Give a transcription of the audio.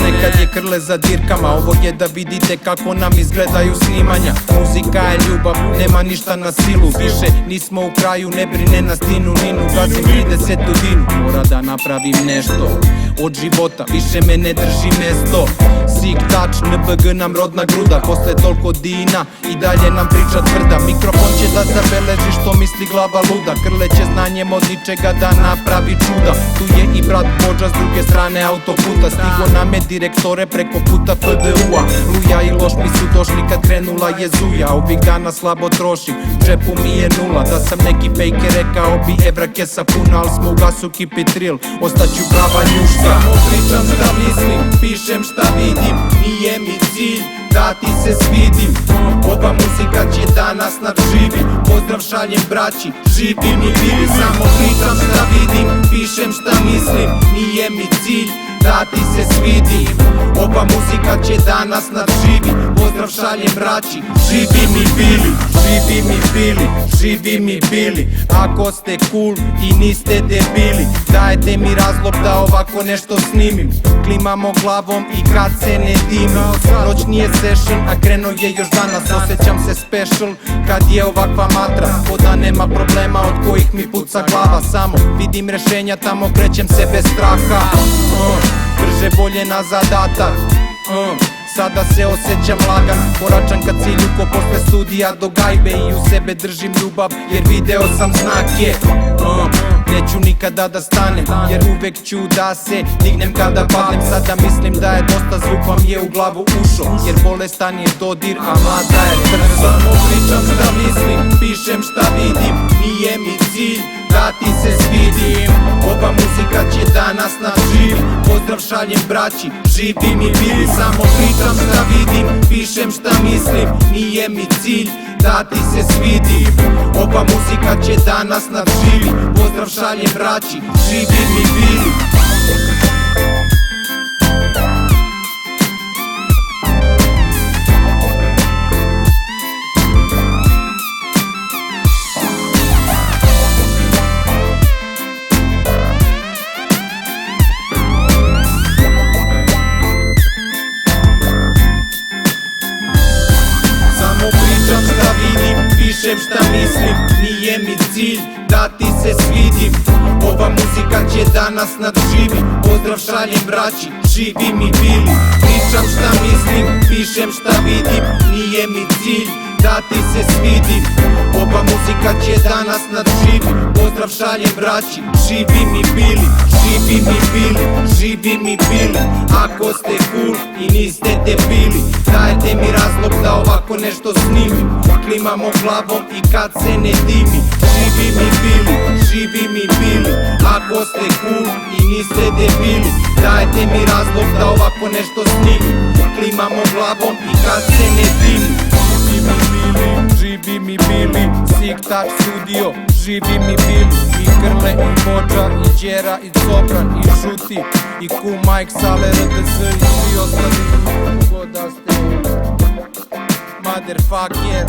Nekad je Krle za dirkama, ovo je da vidite kako nam izgledaju snimanja. Muzika je ljubav, nema ništa na silu. Više nismo u kraju, ne brine nas Tinu Ninu. Gazim 30 dinu, mora da napravim nešto od života, više me ne drži mesto. Sig touch, NBG nam rodna gruda. Posle toliko dina i dalje nam priča tvrda. Mikrofon će da zabeleži što misli glava luda. Krle će znanjem od ničega da napravi čuda. Tu je i brat Bođa s druge strane autoputa. Stigo nam je direktore preko puta FDU-a. Luja i loš mi su došli kad krenula je zuja. Ovih dana slabo trošim, u džepu mi je nula. Da sam neki fejke rekao bi evra kesa puna. Al smo u gasu kipitril, ostaću prava njuška. Samo pričam šta mislim, pišem šta vidim. Nije mi cilj da ti se svidim. Ova muzika će danas nadživi. Pozdrav šaljem braći, živi mi bili. Samo pričam šta vidim, pišem šta mislim. Nije mi cilj da ti se svidim. Ova muzika će danas nadživi. Pozdrav šaljem braći, živi mi bili. Živi mi bili, živi mi bili. Ako ste cool i niste debili, dajte mi razlog da ovako nešto snimim. Klimamo glavom i kad se ne dimi. Noć nije session, a krenuo je još danas. Osjećam se special kad je ovakva matra. Voda nema problema od kojih mi puca glava. Samo vidim rešenja, tamo krećem se bez straha. Brže bolje na zadatak. Sada se osjećam lagan, koračan ka cilju ko posle studija do gajbe. I u sebe držim ljubav jer video sam znake. Neću nikada da stanem jer uvek ću da se dignem kada padnem. Sada mislim da je dosta, zvuk vam je u glavu ušo. Jer bolestan je dodir, a mlada je trzo. Samo pričam šta mislim, pišem šta vidim. Nije mi cilj da ti se svidim. Ova muzika će danas nadživi. Pozdrav šaljem braći, živi mi bili. Samo pričam šta vidim, pišem šta mislim. Nije mi cilj da ti se svidim. Ova muzika će danas nadživi. Pozdrav šaljem braći, živi mi bili. Pišem šta mislim, nije mi cilj da ti se svidim. Ova muzika će danas nadživi. Pozdrav šaljem braći, živi mi bili. Pričam šta mislim, pišem šta vidim. Nije mi cilj da ti se svidim. Ova muzika će danas nadživi. Pozdrav šaljem braći, živi mi bili. Živi mi bili, živi mi bili. Ako ste cool i niste debili, dajte mi razlog da ovako nešto snimim. Klimamo glavom i kad se ne dimi. Živi mi bili, živi mi bili. Ako ste cool i niste debili, dajte mi razlog da ovako nešto snimim. Klimamo glavom i kad se ne dimi. Živi mi bili, živi mi bili. Sig touch studio, živi mi bili. I Krle i Bođa i Đera i Zobran i Žuti i Ku Mike, Sale, RDS i svi ostali. God da ste motherfucker.